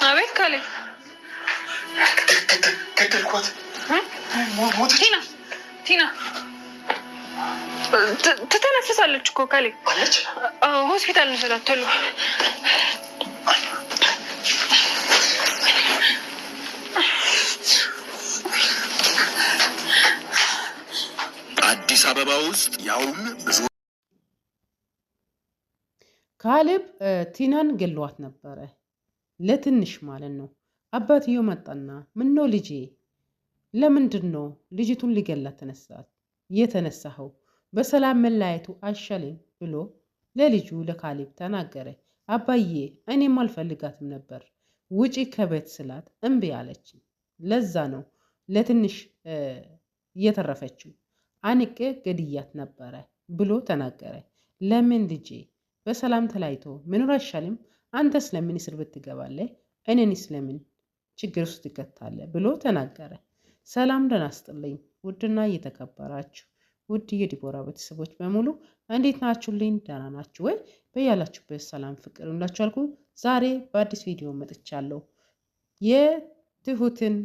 አቤት ካሌብ ገደልኳት። ቲና ትተነፍሳለች እኮ ካሌብ አለች። ሆስፒታል እንሰዳት ቶሎ። አዲስ አበባ ውስጥ ያውም ብዙ ካሌብ ቲናን ገሏት ነበረ ለትንሽ ማለት ነው። አባትየው መጣና ምነው ልጄ ለምንድን ነው ልጅቱን ሊገላት የተነሳኸው? በሰላም መለያየቱ አይሻልም ብሎ ለልጁ ለካሌብ ተናገረ። አባዬ እኔም አልፈልጋትም ነበር ውጪ ከቤት ስላት እምቢ አለች። ለዛ ነው ለትንሽ እየተረፈችው አንቄ ገድያት ነበረ ብሎ ተናገረ። ለምን ልጄ በሰላም ተለያይቶ መኖር አይሻልም? አንተ ስለምን እስር ቤት ትገባለህ? እኔን ስለምን ችግር ውስጥ ትከታለህ? ብሎ ተናገረ። ሰላም ደህና ይስጥልኝ ውድና እየተከበራችሁ ውድ የዲቦራ ቤተሰቦች በሙሉ እንዴት ናችሁልኝ? ደህና ናችሁ ወይ? በያላችሁበት ሰላም ፍቅር እንዳችሁ አልኩ። ዛሬ በአዲስ ቪዲዮ መጥቻለሁ። የትሁትን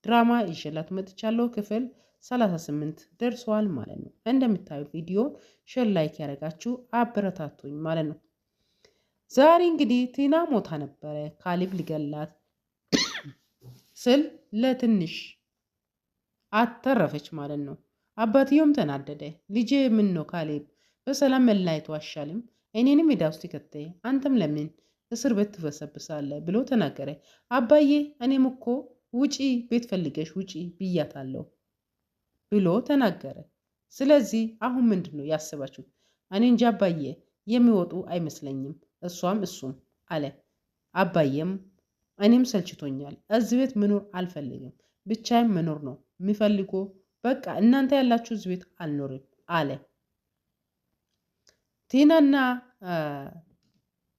ድራማ ይዤላችሁ መጥቻለሁ። ክፍል 38 ደርሷል ማለት ነው። እንደምታዩ ቪዲዮ ሼር ላይክ ያደረጋችሁ አበረታቱኝ ማለት ነው። ዛሬ እንግዲህ ቲና ሞታ ነበረ። ካሌብ ሊገላት ስል ለትንሽ አተረፈች ማለት ነው። አባትየውም ተናደደ። ልጄ ምን ነው ካሌብ በሰላም መለያየቱ አይሻልም? እኔንም ሜዳ ውስጥ ከተህ አንተም ለምን እስር ቤት ትበሰብሳለህ? ብሎ ተናገረ። አባዬ እኔም እኮ ውጪ ቤት ፈልገሽ ውጪ ብያታለሁ ብሎ ተናገረ። ስለዚህ አሁን ምንድን ነው ያስባችሁት? እኔ እንጂ አባዬ የሚወጡ አይመስለኝም እሷም እሱም አለ። አባዬም እኔም ሰልችቶኛል፣ እዚህ ቤት መኖር አልፈልግም፣ ብቻዬን መኖር ነው የሚፈልገው፣ በቃ እናንተ ያላችሁ እዚህ ቤት አልኖርም አለ። ቲናና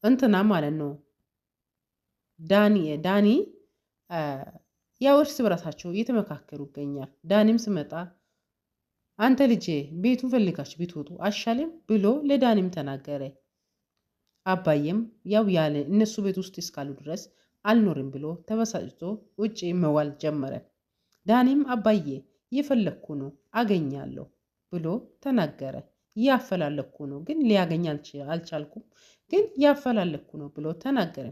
እንትና ማለት ነው ዳኒ ያው እርስ በራሳቸው እየተመካከሩ ይገኛል። ዳኒም ስመጣ አንተ ልጄ ቤቱን ፈልጋችሁ ብትወጡ አይሻልም ብሎ ለዳኒም ተናገረ። አባዬም ያው ያለ እነሱ ቤት ውስጥ እስካሉ ድረስ አልኖርም ብሎ ተበሳጭቶ ውጭ መዋል ጀመረ። ዳኒም አባዬ እየፈለግኩ ነው አገኛለሁ ብሎ ተናገረ። እያፈላለኩ ነው ግን ሊያገኝ አልቻልኩም፣ ግን እያፈላለኩ ነው ብሎ ተናገረ።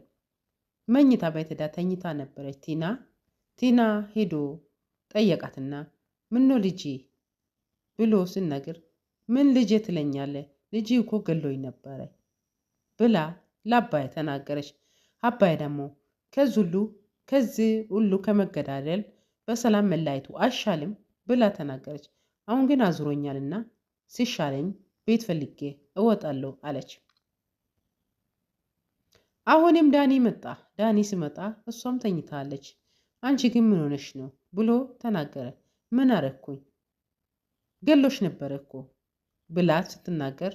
መኝታ ቤት ሄዳ ተኝታ ነበረች ቲና ሄዶ ጠየቃትና ምነው ልጄ ብሎ ስነግር ምን ልጄ ትለኛለህ? ልጅ እኮ ገሎኝ ነበረ ብላ ለአባዬ ተናገረች። አባዬ ደግሞ ከዚህ ሁሉ ከመገዳደል በሰላም መለያየቱ አይሻልም ብላ ተናገረች። አሁን ግን አዙሮኛልና ሲሻለኝ ቤት ፈልጌ እወጣለሁ አለች። አሁንም ዳኒ መጣ። ዳኒ ሲመጣ እሷም ተኝታለች። አንቺ ግን ምን ሆነሽ ነው ብሎ ተናገረ። ምን አረኩኝ? ገሎሽ ነበረ እኮ ብላ ስትናገር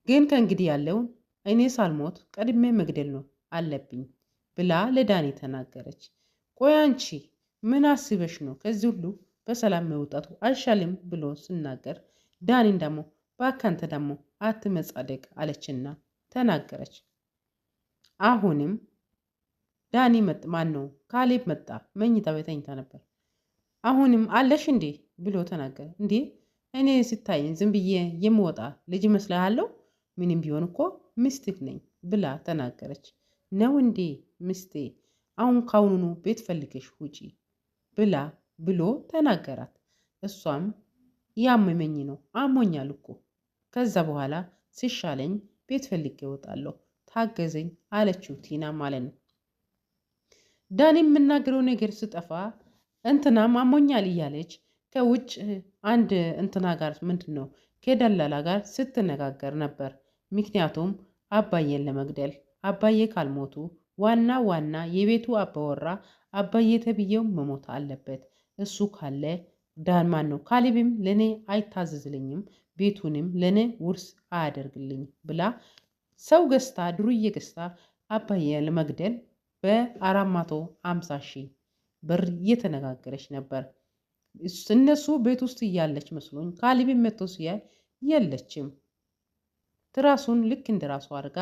ግን ከእንግዲህ ያለውን እኔ ሳልሞት ቀድሜ መግደል ነው አለብኝ ብላ ለዳኒ ተናገረች። ቆይ አንቺ ምን አስበሽ ነው ከዚህ ሁሉ በሰላም መውጣቱ አይሻልም ብሎ ስናገር ዳኒን ደግሞ ባካንተ ደግሞ አትመጻደቅ አለችና ተናገረች። አሁንም ዳኒ ማን ነው ካሌብ መጣ። መኝታ ቤት ተኝታ ነበር። አሁንም አለሽ እንዴ ብሎ ተናገረ። እንዴ እኔ ስታይኝ ዝም ብዬ የምወጣ ልጅ መስልሃለሁ? ምንም ቢሆን እኮ ሚስትህ ነኝ ብላ ተናገረች። ነው እንዴ ሚስቴ? አሁን ካሁኑኑ ቤት ፈልገሽ ውጪ ብሎ ተናገራት። እሷም ያመመኝ ነው አሞኛል እኮ ከዛ በኋላ ሲሻለኝ ቤት ፈልጌ እወጣለሁ ታገዘኝ አለችው ቲና ማለት ነው። ዳኒ የምናገረው ነገር ስጠፋ እንትናም አሞኛል እያለች ከውጭ አንድ እንትና ጋር ምንድን ነው ከደላላ ጋር ስትነጋገር ነበር። ምክንያቱም አባዬን ለመግደል አባዬ ካልሞቱ ዋና የቤቱ አባወራ አባዬ ተብዬው መሞት አለበት። እሱ ካለ ዳንማን ነው ካሌብም ለእኔ አይታዘዝልኝም፣ ቤቱንም ለእኔ ውርስ አያደርግልኝ ብላ ሰው ገዝታ ድሩዬ ገዝታ አባዬን ለመግደል በ450,000 ብር እየተነጋገረች ነበር። እነሱ ቤት ውስጥ እያለች መስሎኝ ካሌብም መጥቶ ሲያይ የለችም። ትራሱን ልክ እንደ ራሱ አድርጋ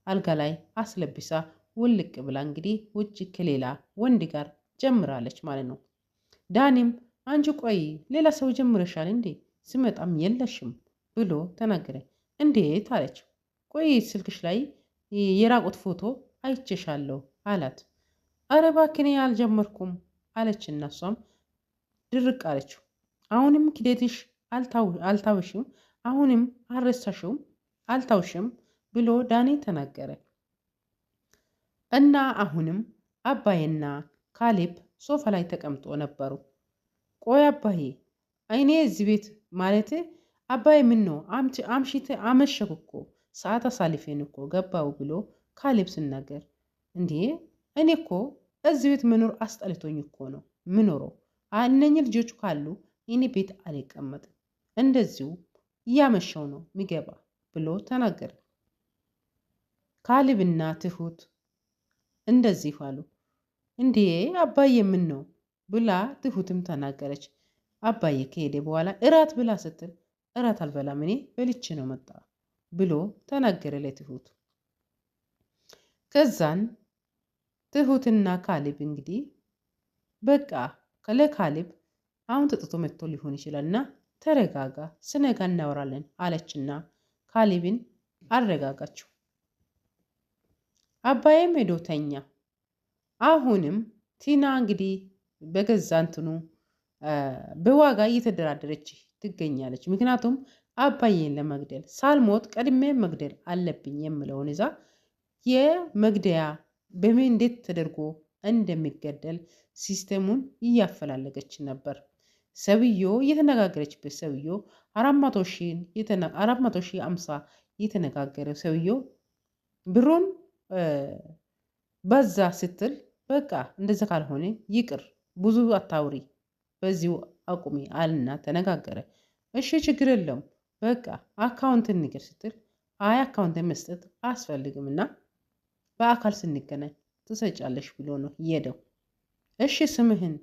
አልጋ ላይ አስለብሳ ውልቅ ብላ እንግዲህ ውጭ ከሌላ ወንድ ጋር ጀምራለች ማለት ነው። ዳኒም አንቺ ቆይ ሌላ ሰው ጀምረሻል እንዴ? ስመጣም የለሽም ብሎ ተናገረ። እንዴት አለችው። ቆይ ስልክሽ ላይ የራቁት ፎቶ አይቼሻለሁ አላት። አረ እባክህ እኔ አልጀመርኩም አለችና እሷም ድርቅ አለችው። አሁንም ክደትሽ አልታውሽም፣ አሁንም አልረሳሽውም፣ አልታውሽም ብሎ ዳኒ ተናገረ። እና አሁንም አባዬና ካሌብ ሶፋ ላይ ተቀምጦ ነበሩ። ቆይ አባዬ እኔ እዚህ ቤት ማለት አባዬ ምን ነው አምሽተ አመሸኩ እኮ ሰዓት አሳልፌን እኮ ገባው ብሎ ካሌብ ሲናገር፣ እንዴ እኔ እኮ እዚህ ቤት መኖር አስጠልቶኝ እኮ ነው ምኖረው። እነኚህ ልጆቹ ካሉ እኔ ቤት አልቀመጥም፣ እንደዚሁ እያመሸው ነው ሚገባ ብሎ ተናገረ። ካሌብና ትሁት እንደዚህ አሉ። እንዴ አባዬ ምን ነው ብላ ትሁትም ተናገረች። አባዬ ከሄደ በኋላ እራት ብላ ስትል እራት አልበላም እኔ በልቼ ነው መጣ ብሎ ተናገረ ለትሁት። ከዛን ትሁትና ካሌብ እንግዲህ በቃ ለካሌብ አሁን ተጥቶ መጥቶ ሊሆን ይችላል እና ተረጋጋ፣ ስነጋ እናወራለን አለችና ካሌብን አረጋጋችው። አባዬም ሄዶ ተኛ። አሁንም ቲና እንግዲህ በገዛ እንትኑ በዋጋ እየተደራደረች ትገኛለች። ምክንያቱም አባዬን ለመግደል ሳልሞት ቀድሜ መግደል አለብኝ የምለውን ይዛ የመግደያ በምን እንዴት ተደርጎ እንደሚገደል ሲስተሙን እያፈላለገች ነበር። ሰውየው እየተነጋገረችበት ሰውየው 450 የተነጋገረው ሰውየው ብሩን በዛ ስትል በቃ እንደዛ ካልሆነ ይቅር ብዙ አታውሪ በዚሁ አቁሚ አልና ተነጋገረ። እሺ ችግር የለውም በቃ አካውንትን ንገር ስትል አይ አካውንትን መስጠት አያስፈልግም እና በአካል ስንገናኝ ትሰጫለሽ ብሎ ነው የሄደው። እሺ ስምህን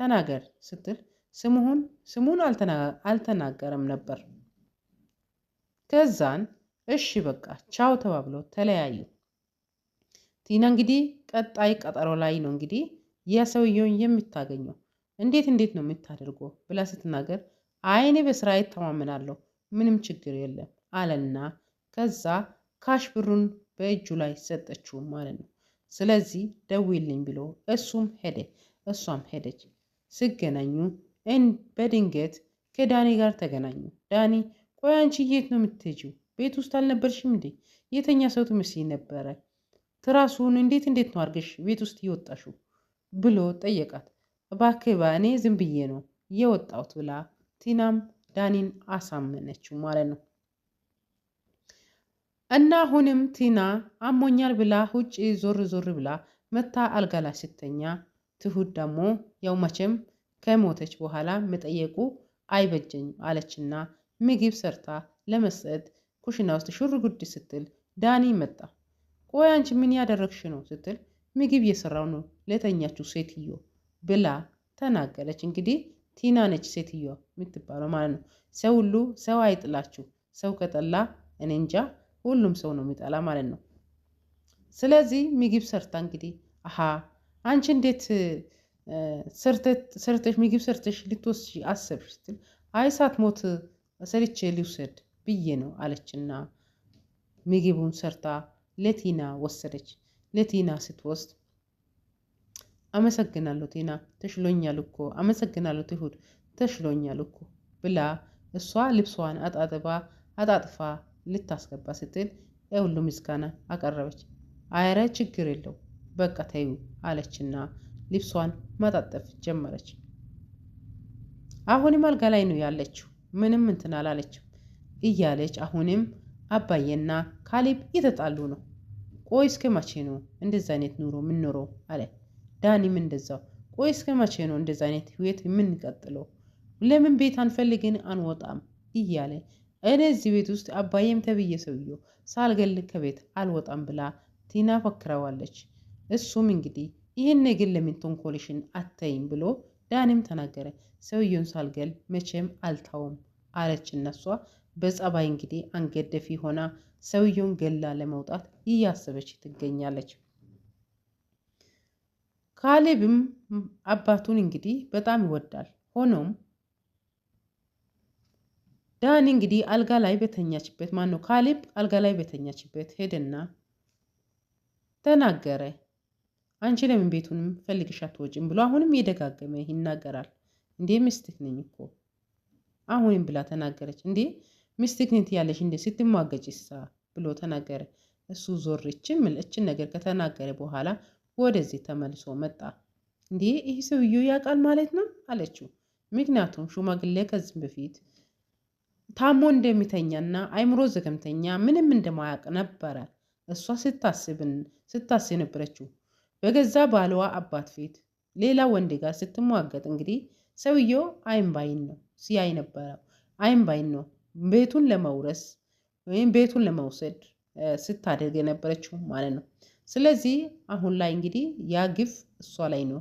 ተናገር ስትል ስሙን አልተናገረም ነበር። ከዛን እሺ በቃ ቻው ተባብሎ ተለያዩ። ቲና እንግዲህ ቀጣይ ቀጠሮ ላይ ነው እንግዲህ የሰውየውን የምታገኘው። እንዴት ነው የምታደርገው ብላ ስትናገር አይኔ በስራ ይተማመናለሁ ምንም ችግር የለም አለና ከዛ ካሽ ብሩን በእጁ ላይ ሰጠችው ማለት ነው። ስለዚህ ደውልኝ ብሎ እሱም ሄደ እሷም ሄደች። ሲገናኙ በድንገት ከዳኒ ጋር ተገናኙ። ዳኒ ቆይ አንቺ የት ነው የምትሄጂው? ቤት ውስጥ አልነበርሽም እንዴ? የተኛ ሰው ትመስይ ነበረ። ትራሱን እንዴት ነው አድርገሽ ቤት ውስጥ እየወጣሽው ብሎ ጠየቃት። እባክህ እኔ ዝም ብዬ ነው የወጣሁት ብላ ቲናም ዳኒን አሳመነችው ማለት ነው። እና አሁንም ቲና አሞኛል ብላ ውጭ ዞር ብላ መታ አልጋ ላይ ስተኛ፣ ትሁት ደግሞ ያው መቼም ከሞተች በኋላ መጠየቁ አይበጀኝም አለችና ምግብ ሰርታ ለመስጠት ኩሽና ውስጥ ሹር ጉድ ስትል ዳኒ መጣ። ቆይ አንቺ ምን ያደረግሽ ነው ስትል ምግብ እየሰራው ነው ለተኛችው ሴትዮ ብላ ተናገረች። እንግዲህ ቲና ነች ሴትዮ የምትባለው ማለት ነው። ሰው ሁሉ ሰው አይጥላችሁ፣ ሰው ከጠላ እኔ እንጃ ሁሉም ሰው ነው የሚጠላ ማለት ነው። ስለዚህ ምግብ ሰርታ እንግዲህ አንቺ እንዴት ሰርተሽ ምግብ ሰርተሽ ልትወስጂ አሰብሽ ስትል አይ ሳትሞት ሰርቼ ሊውሰድ ብዬ ነው አለችና ምግቡን ሰርታ ለቲና ወሰደች። ለቲና ስትወስድ አመሰግናለሁ ቲና ተሽሎኛል እኮ አመሰግናለሁ ትሁት ተሽሎኛል እኮ ብላ እሷ ልብሷን አጣጥፋ ልታስገባ ስትል የሁሉ ምስጋና አቀረበች። አረ ችግር የለው በቃ ተይው አለችና ልብሷን ማጣጠፍ ጀመረች። አሁንም አልጋ ላይ ነው ያለችው፣ ምንም እንትን አላለችም እያለች አሁንም አባዬና ካሌብ እየተጣሉ ነው። ቆይ እስከ መቼ ነው እንደዛ አይነት ኑሮ የምንኖረው አለ። ዳኒም እንደዛው ቆይ እስከ መቼ ነው እንደዛ አይነት ህይወት የምንቀጥለው? ለምን ቤት አንፈልግን አንወጣም እያለ እኔ እዚህ ቤት ውስጥ አባዬም ተብዬ ሰውየው ሳልገል ከቤት አልወጣም ብላ ቲና ፈክረዋለች። እሱም እንግዲህ ይህን ግን ለምን ተንኮልሽን አተይም ብሎ ዳኒም ተናገረ። ሰውየውን ሳልገል መቼም አልታውም አለች። እነሷ በጸባይ እንግዲህ አንገደፊ ሆና ሰውየውን ገላ ለመውጣት እያሰበች ትገኛለች። ካሌብም አባቱን እንግዲህ በጣም ይወዳል። ሆኖም ዳኒ እንግዲህ አልጋ ላይ በተኛችበት ማነው ካሌብ አልጋ ላይ በተኛችበት ሄደና ተናገረ። አንቺ ለምን ቤቱንም ፈልግሽ አትወጪም ብሎ አሁንም እየደጋገመ ይናገራል። እንዴ ሚስትህ ነኝ እኮ አሁንም ብላ ተናገረች። እንዴ ሚስትህ ነኝ ያለሽ እንዴ ስትሟገጭሳ ብሎ ተናገረ። እሱ ዞርችን እችን ነገር ከተናገረ በኋላ ወደዚህ ተመልሶ መጣ። እንዴ ይህ ሰውዬው ያውቃል ማለት ነው አለችው። ምክንያቱም ሽማግሌ ከዚህ በፊት ታሞ እንደሚተኛና አይምሮ ዘገምተኛ ምንም እንደማያውቅ ነበረ እሷ ስታስብ ነበረችው። በገዛ ባለዋ አባት ፊት ሌላ ወንድ ጋር ስትሟገጥ እንግዲህ ሰውየው አይን ባይን ነው ሲያይ ነበረው። አይን ባይን ነው ቤቱን ለመውረስ ወይም ቤቱን ለመውሰድ ስታደርግ የነበረችው ማለት ነው። ስለዚህ አሁን ላይ እንግዲህ ያ ግፍ እሷ ላይ ነው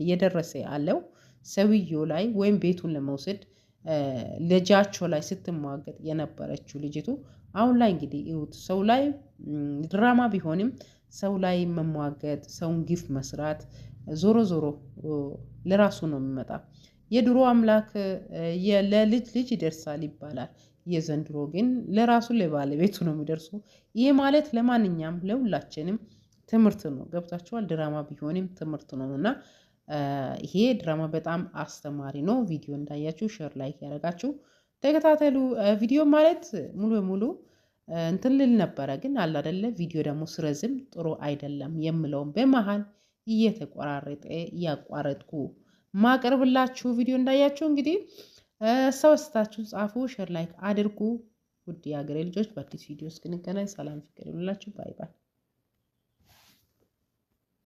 የደረሰ ያለው ሰውየው ላይ ወይም ቤቱን ለመውሰድ ልጃቸው ላይ ስትሟገጥ የነበረችው ልጅቱ አሁን ላይ እንግዲህ ይሁት ሰው ላይ ድራማ ቢሆንም ሰው ላይ መሟገጥ ሰውን ግፍ መስራት ዞሮ ዞሮ ለራሱ ነው የሚመጣ። የድሮ አምላክ ለልጅ ልጅ ይደርሳል ይባላል። የዘንድሮ ግን ለራሱ ለባለቤቱ ነው የሚደርሱ። ይሄ ማለት ለማንኛውም ለሁላችንም ትምህርት ነው። ገብታችኋል? ድራማ ቢሆንም ትምህርት ነው እና ይሄ ድራማ በጣም አስተማሪ ነው። ቪዲዮ እንዳያችሁ ሼር ላይክ ያደረጋችሁ ተከታተሉ። ቪዲዮ ማለት ሙሉ በሙሉ እንትን ልል ነበረ ግን አለ አይደለ ቪዲዮ ደግሞ ስረዝም ጥሩ አይደለም የምለውም በመሃል እየተቆራረጠ እያቋረጥኩ ማቀርብላችሁ ቪዲዮ እንዳያችሁ እንግዲህ ሰውስታችሁ ጻፉ፣ ሼር ላይክ አድርጉ። ውድ የሀገሬ ልጆች በአዲስ ቪዲዮ እስክንገናኝ ሰላም ፍቅር ይሁንላችሁ። ባይ ባይ።